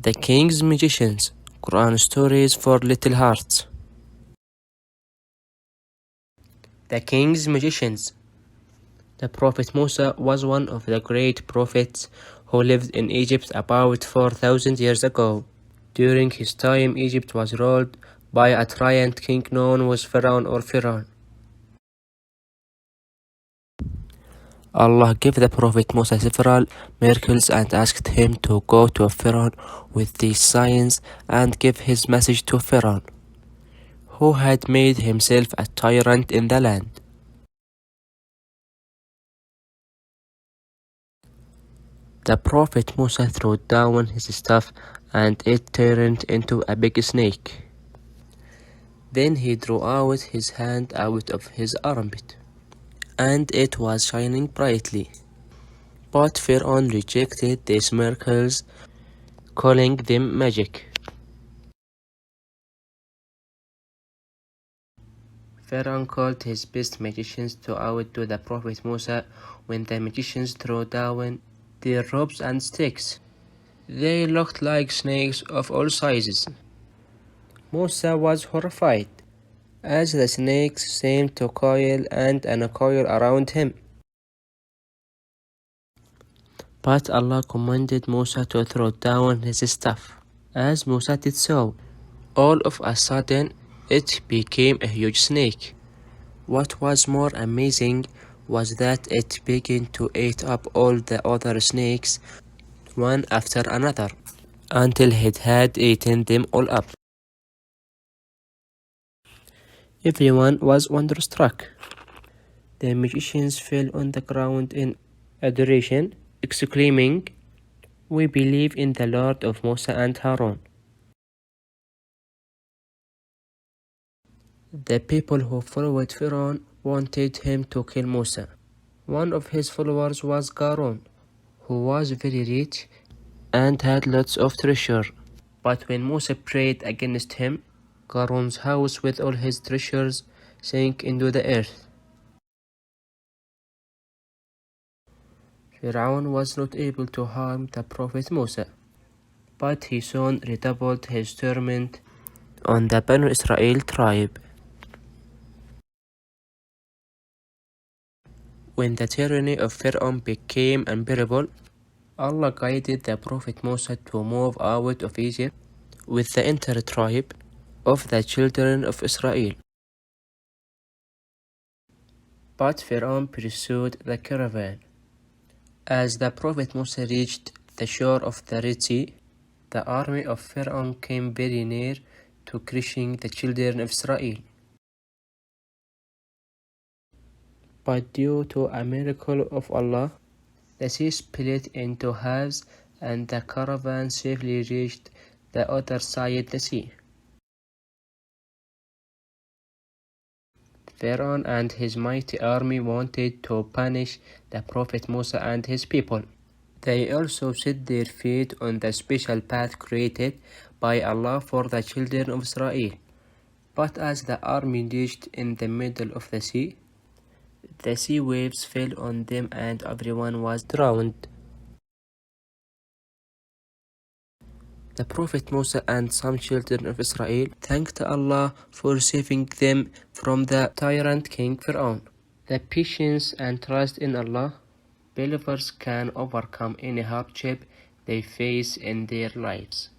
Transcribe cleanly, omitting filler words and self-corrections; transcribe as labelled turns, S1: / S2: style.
S1: The King's Magicians, Quran Stories for Little Hearts. The King's Magicians. The Prophet Musa was one of the great prophets who lived in Egypt about 4,000 years ago. During his time, Egypt was ruled by a tyrant king known as Pharaoh or Pharaoh. Allah gave the Prophet Musa several miracles and asked him to go to Pharaoh with these signs and give his message to Pharaoh, who had made himself a tyrant in the land. The Prophet Musa threw down his staff and it turned into a big snake. Then he drew out his hand out of his armpit, and it was shining brightly. But Pharaoh rejected these miracles, calling them magic. Pharaoh called his best magicians to outdo the Prophet Musa. When the magicians threw down their ropes and sticks, they looked like snakes of all sizes. Musa was horrified, as the snakes seemed to coil and uncoil around him. But Allah commanded Musa to throw down his staff. As Musa did so, all of a sudden it became a huge snake. What was more amazing was that it began to eat up all the other snakes, one after another, until it had eaten them all up. Everyone was wonderstruck. The magicians fell on the ground in adoration, exclaiming, "We believe in the Lord of Musa and Harun." The people who followed Pharaoh wanted him to kill Musa. One of his followers was Qarun, who was very rich and had lots of treasure. But when Musa prayed against him, Qarun's house with all his treasures sank into the earth. Pharaoh was not able to harm the Prophet Musa, but he soon redoubled his torment on the Banu Israel tribe. When the tyranny of Pharaoh became unbearable, Allah guided the Prophet Musa to move out of Egypt with the entire tribe of the children of Israel. But Pharaoh pursued the caravan. As the Prophet Musa reached the shore of the Red Sea, the army of Pharaoh came very near to crushing the children of Israel. But due to a miracle of Allah, the sea split into halves and the caravan safely reached the other side of the sea. Pharaoh and his mighty army wanted to punish the Prophet Musa and his people. They also set their feet on the special path created by Allah for the children of Israel. But as the army reached in the middle of the sea waves fell on them and everyone was drowned. The Prophet Musa and some children of Israel thanked Allah for saving them from the tyrant King Pharaoh. The patience and trust in Allah, believers can overcome any hardship they face in their lives.